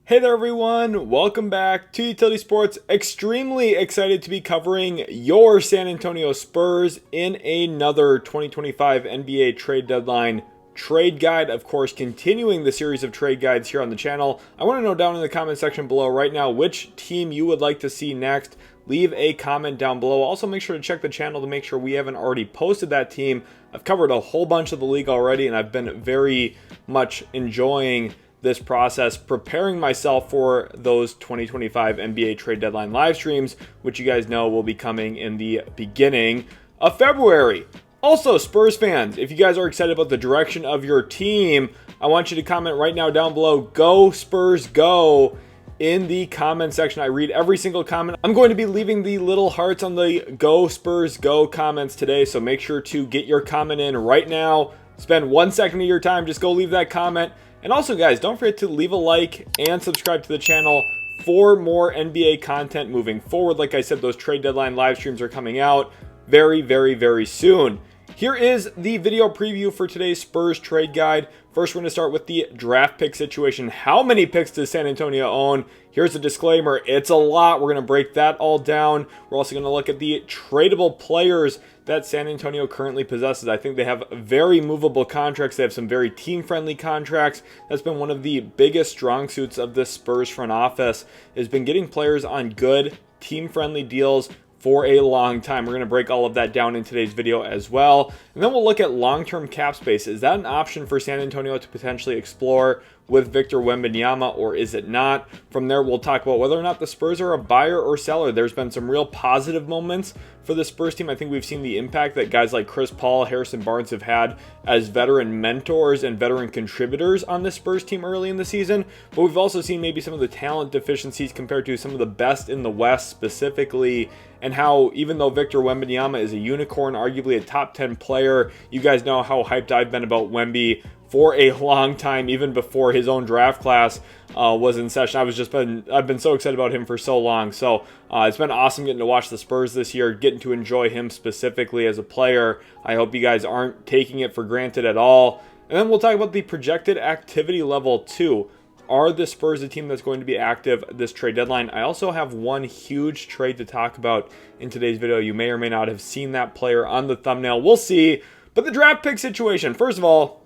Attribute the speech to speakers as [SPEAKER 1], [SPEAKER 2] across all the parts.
[SPEAKER 1] Hey there everyone, welcome back to Utility Sports. Extremely excited to be covering your San Antonio Spurs in another 2025 NBA trade deadline trade guide. Of course, continuing the series of trade guides here on the channel. I want to know down in the comment section below right now which team you would like to see next. Leave a comment down below. Also make sure to check the channel to make sure we haven't already posted that team. I've covered a whole bunch of the league already and I've been very much enjoying this process, preparing myself for those 2025 NBA trade deadline live streams, which you guys know will be coming in the beginning of February. Also, Spurs fans, if you guys are excited about the direction of your team, I want you to comment right now down below, "Go Spurs, go," in the comment section. I read every single comment. I'm going to be leaving the little hearts on the "Go Spurs, go" comments today, so make sure to get your comment in right now. Spend 1 second of your time, just go leave that comment. And also, guys, don't forget to leave a like and subscribe to the channel for more NBA content moving forward. Like I said, those trade deadline live streams are coming out very, very, very soon. Here is the video preview for today's Spurs trade guide. First, we're going to start with the draft pick situation. How many picks does San Antonio own? Here's a disclaimer. It's a lot. We're going to break that all down. We're also going to look at the tradable players that San Antonio currently possesses. I think they have very movable contracts. They have some very team-friendly contracts. That's been one of the biggest strong suits of this Spurs front office, has been getting players on good team-friendly deals for a long time. We're going to break all of that down in today's video as well. And then we'll look at long-term cap space. Is that an option for San Antonio to potentially explore with Victor Wembanyama, or is it not? From there, we'll talk about whether or not the Spurs are a buyer or seller. There's been some real positive moments for the Spurs team. I think we've seen the impact that guys like Chris Paul, Harrison Barnes have had as veteran mentors and veteran contributors on the Spurs team early in the season. But we've also seen maybe some of the talent deficiencies compared to some of the best in the West specifically, and how even though Victor Wembanyama is a unicorn, arguably a top 10 player, you guys know how hyped I've been about Wemby for a long time, even before his own draft class was in session. I've been so excited about him for so long. So it's been awesome getting to watch the Spurs this year, getting to enjoy him specifically as a player. I hope you guys aren't taking it for granted at all. And then we'll talk about the projected activity level too. Are the Spurs a team that's going to be active this trade deadline? I also have one huge trade to talk about in today's video. You may or may not have seen that player on the thumbnail. We'll see. But the draft pick situation, first of all,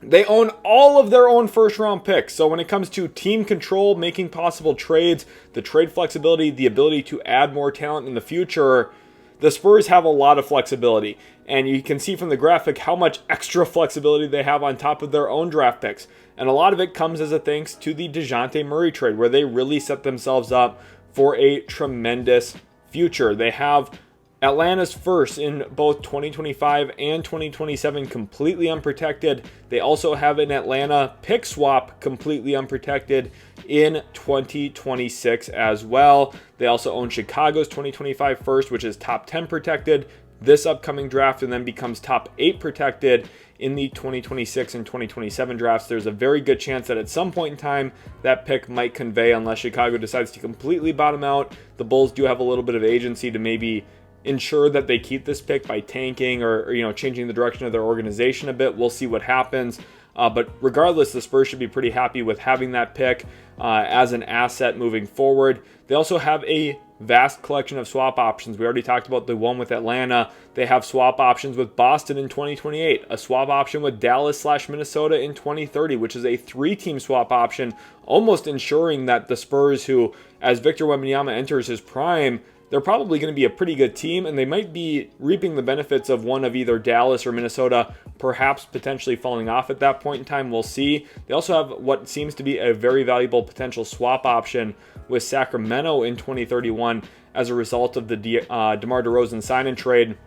[SPEAKER 1] they own all of their own first-round picks. So when it comes to team control, making possible trades, the trade flexibility, the ability to add more talent in the future, the Spurs have a lot of flexibility. And you can see from the graphic how much extra flexibility they have on top of their own draft picks. And a lot of it comes as a thanks to the DeJounte Murray trade, where they really set themselves up for a tremendous future. They have Atlanta's first in both 2025 and 2027 completely unprotected. They also have an Atlanta pick swap completely unprotected in 2026 as well. They also own Chicago's 2025 first, which is top 10 protected this upcoming draft, and then becomes top 8 protected in the 2026 and 2027 drafts. There's a very good chance that at some point in time that pick might convey, unless Chicago decides to completely bottom out. The Bulls do have a little bit of agency to maybe ensure that they keep this pick by tanking or changing the direction of their organization a bit. We'll see what happens. But regardless, the Spurs should be pretty happy with having that pick as an asset moving forward. They also have a vast collection of swap options. We already talked about the one with Atlanta. They have swap options with Boston in 2028, a swap option with Dallas/Minnesota in 2030, which is a 3-team swap option, almost ensuring that the Spurs, who, as Victor Wembanyama enters his prime, they're probably going to be a pretty good team, and they might be reaping the benefits of one of either Dallas or Minnesota, perhaps potentially falling off at that point in time. We'll see. They also have what seems to be a very valuable potential swap option with Sacramento in 2031 as a result of the DeMar DeRozan sign-and trade.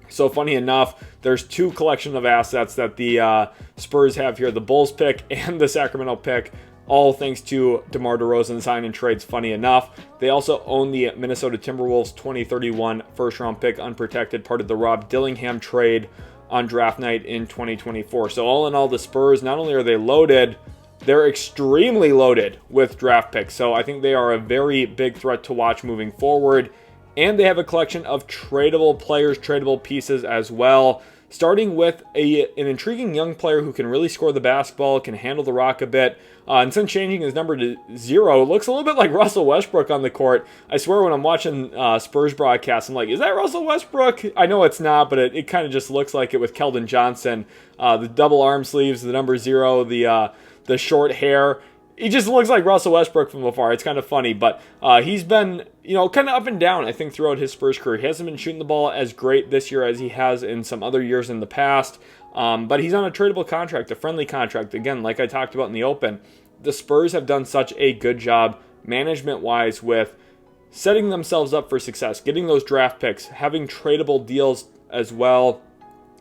[SPEAKER 1] So funny enough, there's 2 collection of assets that the Spurs have here, the Bulls pick and the Sacramento pick, all thanks to DeMar DeRozan sign-and trades, funny enough. They also own the Minnesota Timberwolves 2031 first-round pick unprotected, part of the Rob Dillingham trade on draft night in 2024. So all in all, the Spurs, not only are they loaded, they're extremely loaded with draft picks. So I think they are a very big threat to watch moving forward. And they have a collection of tradable players, tradable pieces as well. starting with an intriguing young player who can really score the basketball, can handle the rock a bit. And since changing his number to 0, looks a little bit like Russell Westbrook on the court. I swear when I'm watching Spurs broadcasts, I'm like, is that Russell Westbrook? I know it's not, but it kind of just looks like it with Keldon Johnson. The double arm sleeves, the number 0, the short hair. He just looks like Russell Westbrook from afar. It's kind of funny, but he's been, kind of up and down, I think, throughout his Spurs career. He hasn't been shooting the ball as great this year as he has in some other years in the past, but he's on a tradable contract, a friendly contract. Again, like I talked about in the open, the Spurs have done such a good job management-wise with setting themselves up for success, getting those draft picks, having tradable deals as well.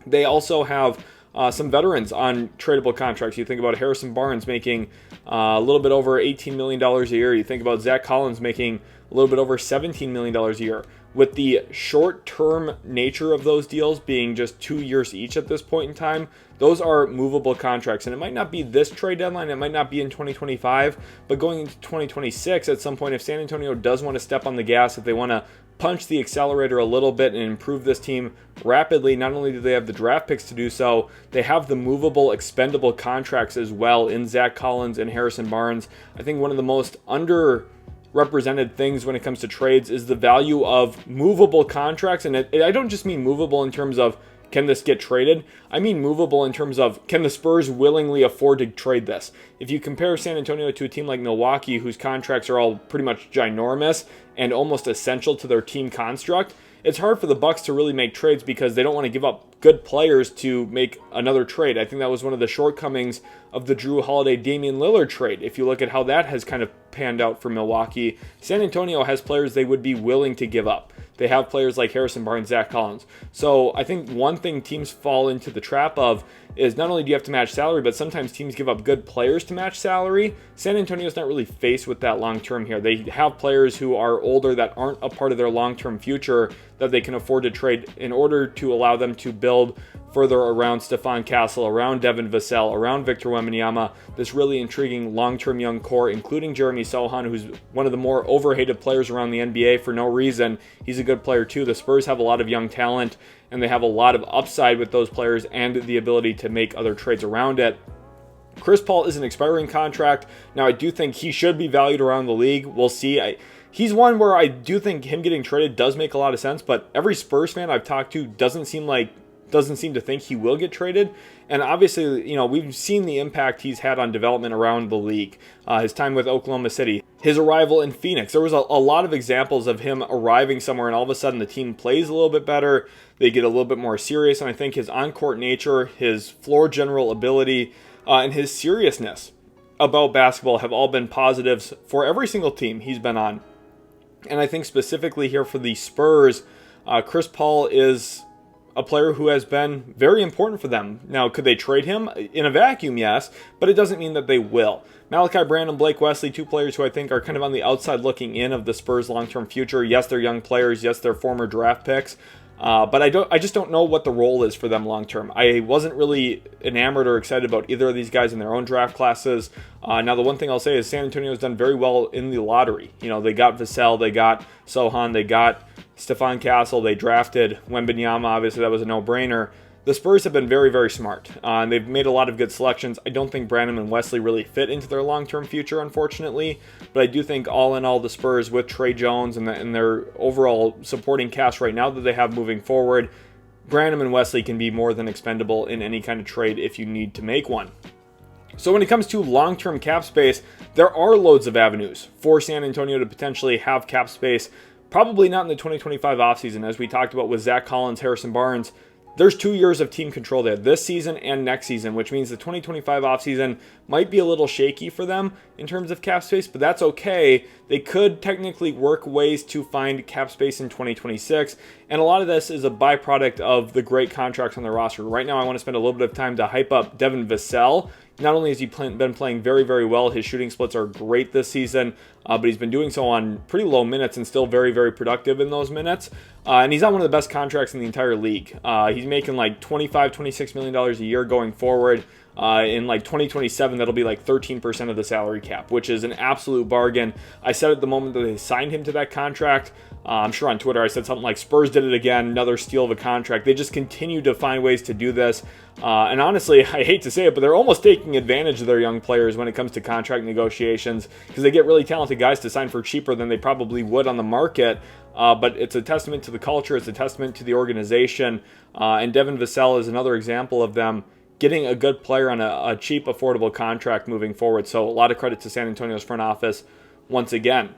[SPEAKER 1] They also have some veterans on tradable contracts. You think about Harrison Barnes making a little bit over $18 million a year. You think about Zach Collins making a little bit over $17 million a year. With the short-term nature of those deals being just 2 years each at this point in time, those are movable contracts. And it might not be this trade deadline, it might not be in 2025, but going into 2026 at some point, if San Antonio does want to step on the gas, if they want to punch the accelerator a little bit and improve this team rapidly, not only do they have the draft picks to do so, they have the movable, expendable contracts as well in Zach Collins and Harrison Barnes. I think one of the most underrepresented things when it comes to trades is the value of movable contracts. And I don't just mean movable in terms of can this get traded? I mean movable in terms of can the Spurs willingly afford to trade this? If you compare San Antonio to a team like Milwaukee, whose contracts are all pretty much ginormous and almost essential to their team construct, it's hard for the Bucks to really make trades because they don't want to give up good players to make another trade. I think that was one of the shortcomings of the Drew Holiday Damian Lillard trade. If you look at how that has kind of panned out for Milwaukee, San Antonio has players they would be willing to give up. They have players like Harrison Barnes, Zach Collins. So I think one thing teams fall into the trap of is not only do you have to match salary, but sometimes teams give up good players to match salary. San Antonio's not really faced with that long-term here. They have players who are older that aren't a part of their long-term future that they can afford to trade in order to allow them to build further around Stephon Castle, around Devin Vassell, around Victor Wembanyama, this really intriguing long-term young core, including Jeremy Sohan, who's one of the more overhated players around the NBA for no reason. He's a good player too. The Spurs have a lot of young talent, and they have a lot of upside with those players and the ability to make other trades around it. Chris Paul is an expiring contract. Now, I do think he should be valued around the league. We'll see. He's one where I do think him getting traded does make a lot of sense, but every Spurs fan I've talked to doesn't seem to think he will get traded. And obviously, we've seen the impact he's had on development around the league. His time with Oklahoma City, his arrival in Phoenix. There was a lot of examples of him arriving somewhere and all of a sudden the team plays a little bit better. They get a little bit more serious. And I think his on-court nature, his floor general ability, and his seriousness about basketball have all been positives for every single team he's been on. And I think specifically here for the Spurs, Chris Paul is a player who has been very important for them. Now, could they trade him? In a vacuum, yes, but it doesn't mean that they will. Malachi Branham, Blake Wesley, two players who I think are kind of on the outside looking in of the Spurs' long-term future. Yes, they're young players. Yes, they're former draft picks. But I just don't know what the role is for them long-term. I wasn't really enamored or excited about either of these guys in their own draft classes. Now, the one thing I'll say is San Antonio has done very well in the lottery. They got Vassell, they got Sohan, they got Stephon Castle, they drafted Wembanyama. Obviously, that was a no-brainer. The Spurs have been very, very smart, and they've made a lot of good selections. I don't think Branham and Wesley really fit into their long-term future, unfortunately, but I do think all in all, the Spurs with Trey Jones and their overall supporting cast right now that they have moving forward, Branham and Wesley can be more than expendable in any kind of trade if you need to make one. So when it comes to long-term cap space, there are loads of avenues for San Antonio to potentially have cap space, probably not in the 2025 offseason, as we talked about with Zach Collins, Harrison Barnes. There's 2 years of team control there, this season and next season, which means the 2025 offseason might be a little shaky for them in terms of cap space, but that's okay. They could technically work ways to find cap space in 2026, and a lot of this is a byproduct of the great contracts on their roster. Right now, I want to spend a little bit of time to hype up Devin Vassell. Not only has he been playing very, very well, his shooting splits are great this season, but he's been doing so on pretty low minutes and still very, very productive in those minutes. And he's on one of the best contracts in the entire league. He's making like $26 million a year going forward. In like 2027, that'll be like 13% of the salary cap, which is an absolute bargain. I said at the moment that they signed him to that contract, I'm sure on Twitter I said something like Spurs did it again, another steal of a contract. They just continue to find ways to do this. And honestly, I hate to say it, but they're almost taking advantage of their young players when it comes to contract negotiations, because they get really talented guys to sign for cheaper than they probably would on the market. But it's a testament to the culture. It's a testament to the organization. And Devin Vassell is another example of them getting a good player on a cheap, affordable contract moving forward. So a lot of credit to San Antonio's front office once again.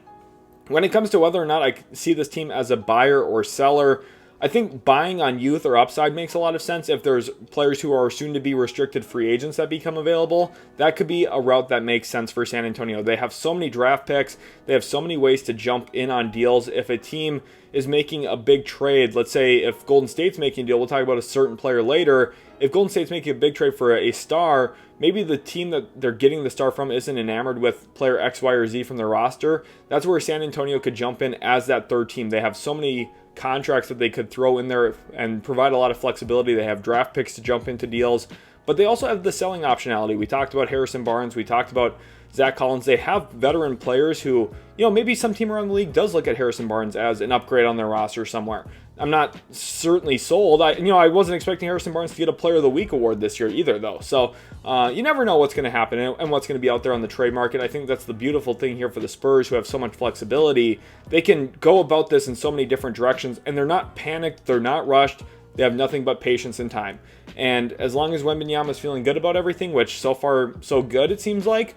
[SPEAKER 1] When it comes to whether or not I see this team as a buyer or seller, I think buying on youth or upside makes a lot of sense. If there's players who are soon to be restricted free agents that become available, that could be a route that makes sense for San Antonio. They have so many draft picks. They have so many ways to jump in on deals. If a team is making a big trade, let's say if Golden State's making a deal, we'll talk about a certain player later. If Golden State's making a big trade for a star, maybe the team that they're getting the star from isn't enamored with player X, Y, or Z from their roster. That's where San Antonio could jump in as that third team. They have so many contracts that they could throw in there and provide a lot of flexibility. They have draft picks to jump into deals, but they also have the selling optionality. We talked about Harrison Barnes. We talked about Zach Collins. They have veteran players who, maybe some team around the league does look at Harrison Barnes as an upgrade on their roster somewhere. I'm not certainly sold. I wasn't expecting Harrison Barnes to get a Player of the Week award this year either, though. So you never know what's going to happen and what's going to be out there on the trade market. I think that's the beautiful thing here for the Spurs, who have so much flexibility. They can go about this in so many different directions, and they're not panicked. They're not rushed. They have nothing but patience and time. And as long as Wembanyama is feeling good about everything, which so far so good it seems like,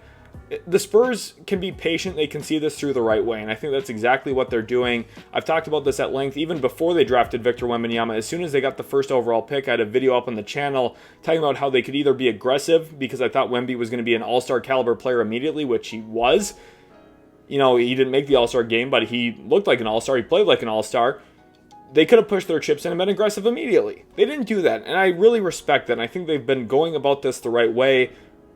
[SPEAKER 1] the Spurs can be patient. They can see this through the right way, and I think that's exactly what they're doing. I've talked about this at length even before they drafted Victor Wembanyama. As soon as they got the first overall pick, I had a video up on the channel talking about how they could either be aggressive, because I thought Wemby was going to be an all-star caliber player immediately, which he was. He didn't make the all-star game, but he looked like an all-star. He played like an all-star. They could have pushed their chips in and been aggressive immediately. They didn't do that, and I really respect that, and I think they've been going about this the right way,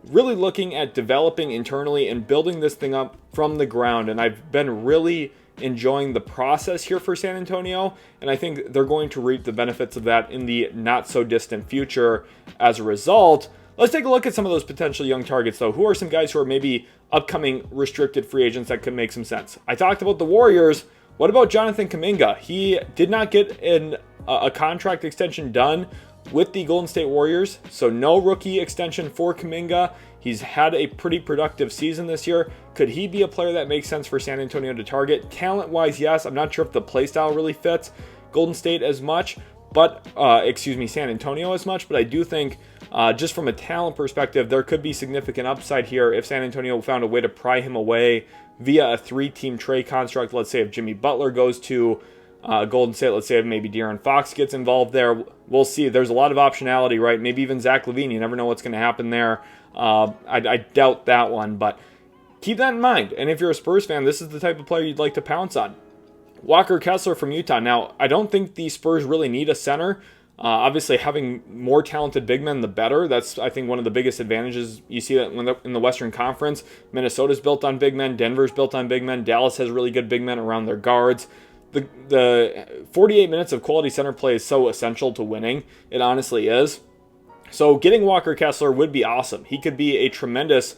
[SPEAKER 1] really looking at developing internally and building this thing up from the ground. And I've been really enjoying the process here for San Antonio, and I think they're going to reap the benefits of that in the not so distant future as a result. Let's take a look at some of those potential young targets, though. Who are some guys who are maybe upcoming restricted free agents that could make some sense? I talked about the Warriors. What about Jonathan Kuminga? He did not get a contract extension done with the Golden State Warriors, so no rookie extension for Kuminga. He's had a pretty productive season this year. Could he be a player that makes sense for San Antonio to target? Talent-wise, yes. I'm not sure if the playstyle really fits Golden State as much, but San Antonio as much. But I do think, just from a talent perspective, there could be significant upside here if San Antonio found a way to pry him away via a 3-team trade construct. Let's say if Jimmy Butler goes to Golden State, let's say if maybe De'Aaron Fox gets involved there. We'll see. There's a lot of optionality, right? Maybe even Zach LaVine. You never know what's going to happen there. I doubt that one, but keep that in mind. And if you're a Spurs fan, this is the type of player you'd like to pounce on. Walker Kessler from Utah. Now, I don't think the Spurs really need a center. Obviously, having more talented big men, the better. That's, I think, one of the biggest advantages. You see that in the Western Conference. Minnesota's built on big men. Denver's built on big men. Dallas has really good big men around their guards. The 48 minutes of quality center play is so essential to winning. It honestly is. So getting Walker Kessler would be awesome. He could be a tremendous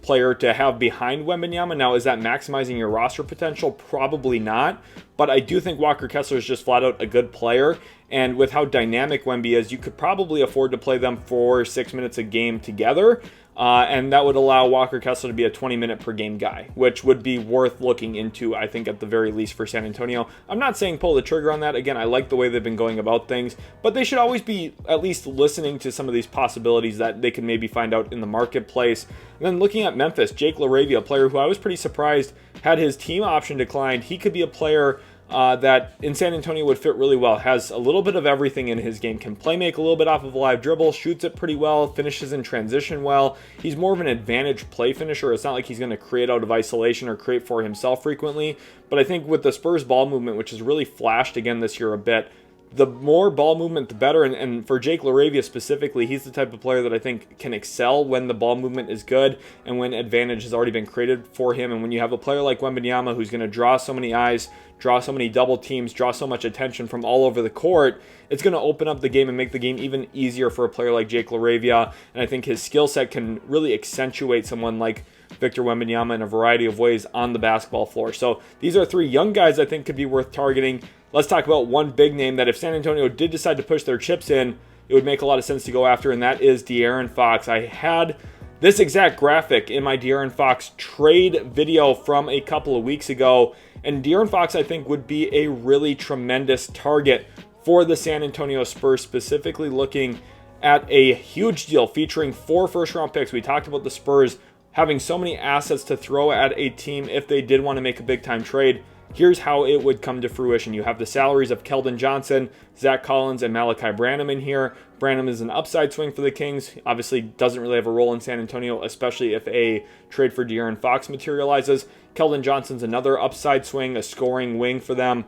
[SPEAKER 1] player to have behind Wembanyama. Now, is that maximizing your roster potential? Probably not. But I do think Walker Kessler is just flat out a good player. And with how dynamic Wemby is, you could probably afford to play them for 6 minutes a game together. And that would allow Walker Kessler to be a 20-minute per game guy, which would be worth looking into, I think, at the very least for San Antonio. I'm not saying pull the trigger on that. Again, I like the way they've been going about things, but they should always be at least listening to some of these possibilities that they can maybe find out in the marketplace. And then looking at Memphis, Jake LaRavia, a player who I was pretty surprised had his team option declined. He could be a player that in San Antonio would fit really well. Has a little bit of everything in his game. Can play make a little bit off of a live dribble, shoots it pretty well, finishes in transition well. He's more of an advantage play finisher. It's not like he's going to create out of isolation or create for himself frequently. But I think with the Spurs ball movement, which has really flashed again this year a bit, the more ball movement, the better. And for Jake LaRavia specifically, he's the type of player that I think can excel when the ball movement is good and when advantage has already been created for him. And when you have a player like Wembanyama who's going to draw so many eyes, draw so many double teams, draw so much attention from all over the court, it's going to open up the game and make the game even easier for a player like Jake LaRavia. And I think his skill set can really accentuate someone like Victor Wembanyama in a variety of ways on the basketball floor. So these are 3 young guys I think could be worth targeting. Let's talk about one big name that if San Antonio did decide to push their chips in, it would make a lot of sense to go after, and that is De'Aaron Fox. I had this exact graphic in my De'Aaron Fox trade video from a couple of weeks ago, and De'Aaron Fox I think would be a really tremendous target for the San Antonio Spurs, specifically looking at a huge deal featuring 4 first-round picks. We talked about the Spurs having so many assets to throw at a team if they did want to make a big-time trade. Here's how it would come to fruition. You have the salaries of Keldon Johnson, Zach Collins, and Malachi Branham in here. Branham is an upside swing for the Kings. Obviously doesn't really have a role in San Antonio, especially if a trade for De'Aaron Fox materializes. Keldon Johnson's another upside swing, a scoring wing for them,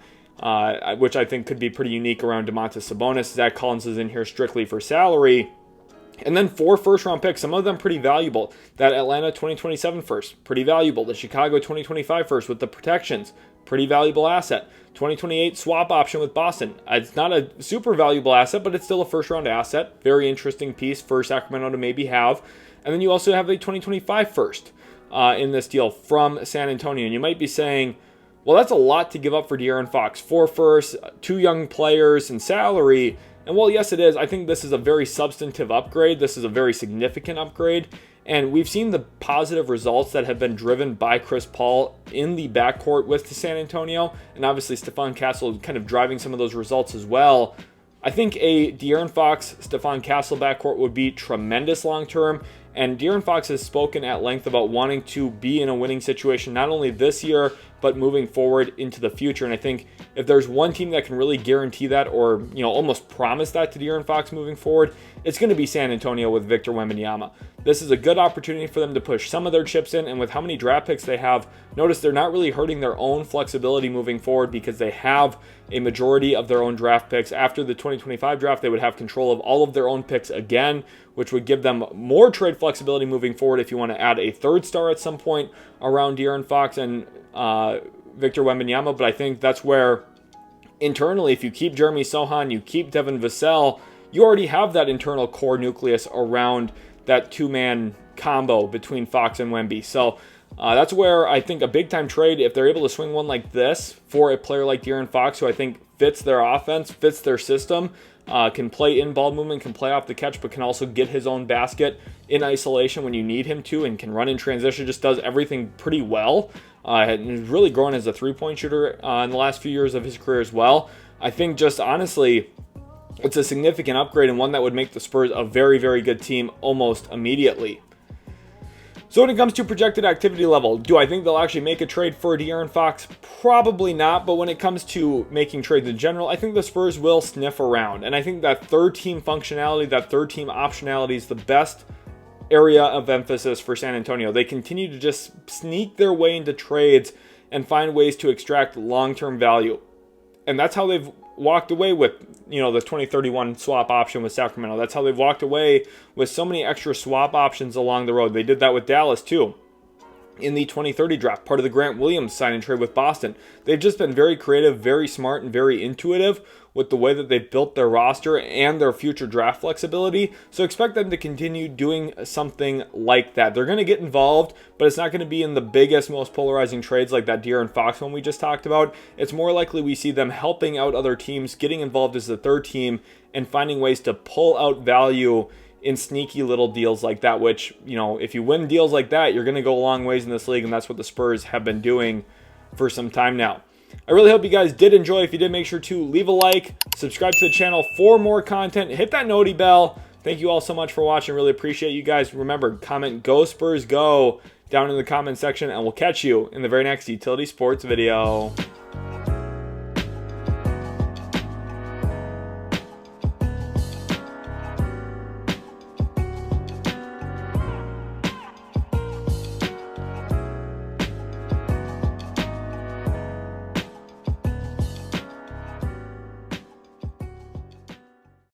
[SPEAKER 1] which I think could be pretty unique around Domantas Sabonis. Zach Collins is in here strictly for salary. And then 4 first-round picks, some of them pretty valuable. That Atlanta 2027 first, pretty valuable. The Chicago 2025 first with the protections, pretty valuable asset. 2028 swap option with Boston. It's not a super valuable asset, but it's still a first-round asset. Very interesting piece for Sacramento to maybe have. And then you also have the 2025 first in this deal from San Antonio. And you might be saying, well, that's a lot to give up for De'Aaron Fox. 4 firsts, 2 young players, and salary. And while yes, it is, I think this is a very substantive upgrade. This is a very significant upgrade. And we've seen the positive results that have been driven by Chris Paul in the backcourt with San Antonio. And obviously Stephon Castle kind of driving some of those results as well. I think a De'Aaron Fox, Stephon Castle backcourt would be tremendous long-term. And De'Aaron Fox has spoken at length about wanting to be in a winning situation, not only this year, but moving forward into the future. And I think if there's one team that can really guarantee that, or almost promise that to De'Aaron Fox moving forward, it's going to be San Antonio with Victor Wembanyama. This is a good opportunity for them to push some of their chips in, and with how many draft picks they have, notice they're not really hurting their own flexibility moving forward because they have a majority of their own draft picks. After the 2025 draft, they would have control of all of their own picks again, which would give them more trade flexibility moving forward if you want to add a 3rd star at some point around De'Aaron Fox and Victor Wembanyama. But I think that's where internally, if you keep Jeremy Sohan, you keep Devin Vassell, you already have that internal core nucleus around that 2-man combo between Fox and Wemby. So that's where I think a big-time trade, if they're able to swing one like this for a player like De'Aaron Fox, who I think fits their offense, fits their system, can play in ball movement, can play off the catch, but can also get his own basket in isolation when you need him to, and can run in transition, just does everything pretty well. And he's really grown as a 3-point shooter in the last few years of his career as well. I think just honestly, it's a significant upgrade and one that would make the Spurs a very, very good team almost immediately. So when it comes to projected activity level, do I think they'll actually make a trade for De'Aaron Fox? Probably not, but when it comes to making trades in general, I think the Spurs will sniff around. And I think that 3rd-team functionality, that 3rd-team optionality is the best area of emphasis for San Antonio. They continue to just sneak their way into trades and find ways to extract long-term value. And that's how they've walked away with, the 2031 swap option with Sacramento. That's how they've walked away with so many extra swap options along the road. They did that with Dallas too in the 2030 draft, part of the Grant Williams sign and trade with Boston. They've just been very creative, very smart, and very intuitive with the way that they've built their roster and their future draft flexibility. So expect them to continue doing something like that. They're going to get involved, but it's not going to be in the biggest, most polarizing trades like that De'Aaron Fox one we just talked about. It's more likely we see them helping out other teams, getting involved as the 3rd team, and finding ways to pull out value in sneaky little deals like that, which, if you win deals like that, you're going to go a long ways in this league, and that's what the Spurs have been doing for some time now. I really hope you guys did enjoy. If you did, make sure to leave a like, subscribe to the channel for more content, hit that noti bell. Thank you all so much for watching. Really appreciate you guys. Remember, comment "Go Spurs Go" down in the comment section, and we'll catch you in the very next Utility Sports video.